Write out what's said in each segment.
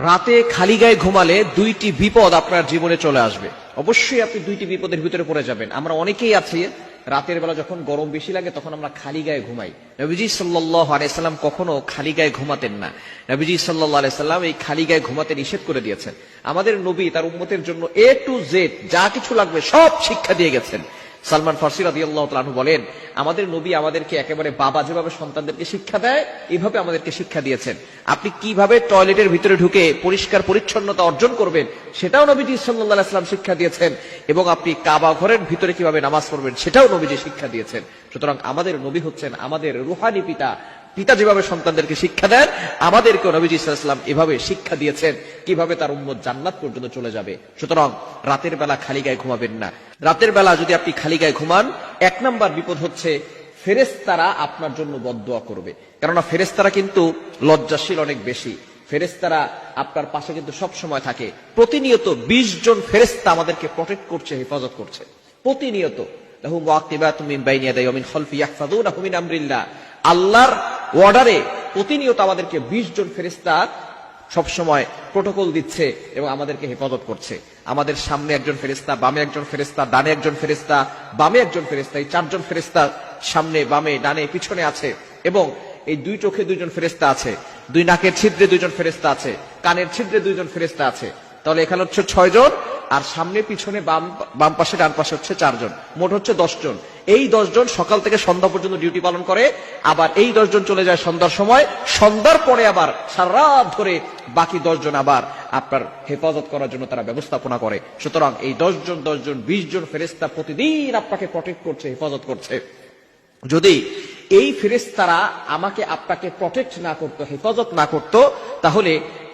রাতে খালি গায়ে ঘুমালে দুইটি বিপদ আপনার জীবনে চলে আসবে। অবশ্যই আপনি দুইটি বিপদের ভিতরে পড়ে যাবেন। আমরা অনেকেই আছি রাতের বেলা যখন গরম বেশি লাগে তখন আমরা খালি গায়ে ঘুমাই। নবীজি সাল্লাল্লাহু আলাইহি সাল্লাম কখনো খালি গায়ে ঘুমাতেন না। নবীজি সাল্লাল্লাহু আলাইহি সাল্লাম এই খালি গায়ে ঘুমাতে নিষেধ করে দিয়েছেন। আমাদের নবী তার উম্মতের জন্য A to Z যা কিছু লাগবে সব শিক্ষা দিয়ে গেছেন। সালমান ফারসি রাদিয়াল্লাহু তাআলা আনহু বলেন, আমাদের নবী আমাদেরকে একেবারে বাবা যেভাবে সন্তানদেরকে শিক্ষা দেয় এইভাবে আমাদেরকে শিক্ষা দিয়েছেন। আপনি কিভাবে টয়লেটের ভিতরে ঢুকে পরিষ্কার পরিচ্ছন্নতা অর্জন করবেন সেটাও নবীজি সাল্লাল্লাহু আলাইহি ওয়াসাল্লাম শিক্ষা দিয়েছেন, এবং আপনি কাবা ঘরের ভিতরে কিভাবে নামাজ পড়বেন সেটাও নবীজি শিক্ষা দিয়েছেন। সুতরাং আমাদের নবী হচ্ছেন আমাদের রুহানি পিতা। পিতা যেভাবে সন্তানদেরকে শিক্ষা দেন, আমাদেরকেও নবীজি সাল্লাল্লাহু আলাইহি ওয়াসাল্লাম এভাবে শিক্ষা দিয়েছেন কিভাবে তার উম্মত জান্নাত পর্যন্ত চলে যাবে। সুতরাং রাতের বেলা খালি গায়ে ঘুমাবেন না। রাতের বেলা যদি আপনি খালি গায়ে ঘুমান, এক নাম্বার বিপদ হচ্ছে ফেরেশতারা আপনার জন্য বদদুয়া করবে। কেননা ফেরেশতারা কিন্তু লজ্জাশীল অনেক বেশি। ফেরেশতারা আপনার পাশে কিন্তু সব সময় থাকে। প্রতিনিয়ত 20 জন ফেরেশতা আমাদেরকে প্রটেক্ট করছে, হেফাজত করছে প্রতিনিয়ত। লাহু মুআকিবাতুম মিন বাইনি ইয়াদাইহি ওয়া মিন খালফি ইয়াহফাযুনাহু মিন আমরিল্লাহ। আল্লাহর অর্ডারে প্রতিনিয়ত আমাদেরকে 20 জন ফেরেশতা সবসময় প্রোটোকল দিচ্ছে এবং আমাদেরকে হেফাজত করছে। আমাদের সামনে একজন ফেরেশতা, বামে একজন ফেরেশতা, ডানে একজন ফেরেশতা, বামে একজন ফেরেশতা, এই 4 জন ফেরেশতা সামনে, বামে, ডানে, পিছনে আছে। এবং এই 2 চোখে 2 জন ফেরেশতা আছে, 2 নাকের ছিদ্রে 2 জন ফেরেশতা আছে, কানের ছিদ্রে 2 জন ফেরেশতা আছে। তাহলে এখানে হচ্ছে 6 জন, আর সামনে পিছনে বাম পাশে ডান পাশে হচ্ছে 4 জন, মোট হচ্ছে 10 জন। এই 10 জন সকাল থেকে সন্ধ্যা পর্যন্ত ডিউটি পালন করে। আবার এই 10 জন চলে যায় সন্ধ্যার সময়, সন্ধ্যার পরে আবার সারা রাত ধরে বাকি 10 জন আবার আপনার হেফাজত করার জন্য তারা ব্যবস্থাপনা করে। সুতরাং এই 10 জন 20 জন ফেরেশতা প্রতিদিন আপনাকে প্রটেক্ট করছে, হেফাজত করছে। যদি এই ফেরেশতারা আমাকে আপনাকে প্রটেক্ট না করতো, হেফাজত না করতো, তাহলে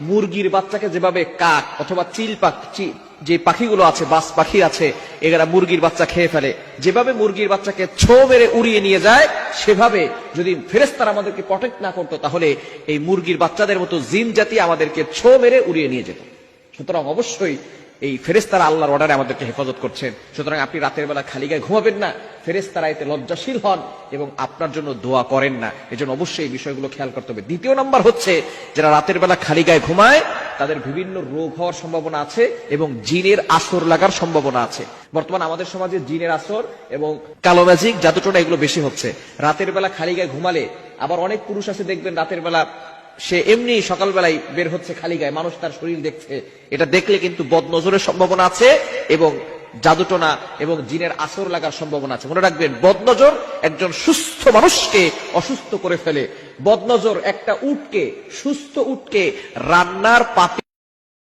মুরগির বাচ্চাকে যেভাবে কাক অথবা চিল পাখি, যে পাখিগুলো আছে, বাস পাখি আছে, এরা মুরগির বাচ্চা খেয়ে ফেলে, যেভাবে মুরগির বাচ্চাকে ছো মেরে উড়িয়ে নিয়ে যায়, সেভাবে যদি ফেরেশতারা আমাদেরকে প্রটেক্ট না করতো তাহলে এই মুরগির বাচ্চাদের মতো জিন জাতি আমাদেরকে ছো মেরে উড়িয়ে নিয়ে যেত। সুতরাং অবশ্যই এই ফেরেশতারা আল্লাহর অর্ডারে আমাদেরকে হেফাজত করছেন। সুতরাং আপনি রাতের বেলা খালি গায়ে ঘুমাবেন না। ফেরেশতারা এতে লজ্জাশীল হন এবং আপনার জন্য দোয়া করেন না। এজন্য অবশ্যই এই বিষয়গুলো খেয়াল করতে হবে। দ্বিতীয় নাম্বার হচ্ছে, যারা রাতের বেলা খালি গায়ে ঘুমায় তাদের বিভিন্ন রোগ হওয়ার সম্ভাবনা আছে এবং জিনের আসর লাগার সম্ভাবনা আছে। বর্তমান আমাদের সমাজে জিনের আসর এবং কালো ম্যাজিক, জাদুটোনা এগুলো বেশি হচ্ছে। রাতের বেলা খালি গায়ে ঘুমালে, আবার অনেক পুরুষ আছে দেখবেন রাতের বেলা সে এমনি সকালবেলায় বের হচ্ছে খালি গায়ে, মানুষ তার শরীর দেখছে, এটা দেখলে কিন্তু বদনজরের সম্ভাবনা আছে এবং জাদুটোনা এবং জিনের আসর লাগার সম্ভাবনা আছে। মনে রাখবেন, বদনজর একজন সুস্থ মানুষকে অসুস্থ করে ফেলে। বদনজর একটা উটকে, সুস্থ উটকে রান্নার পাতে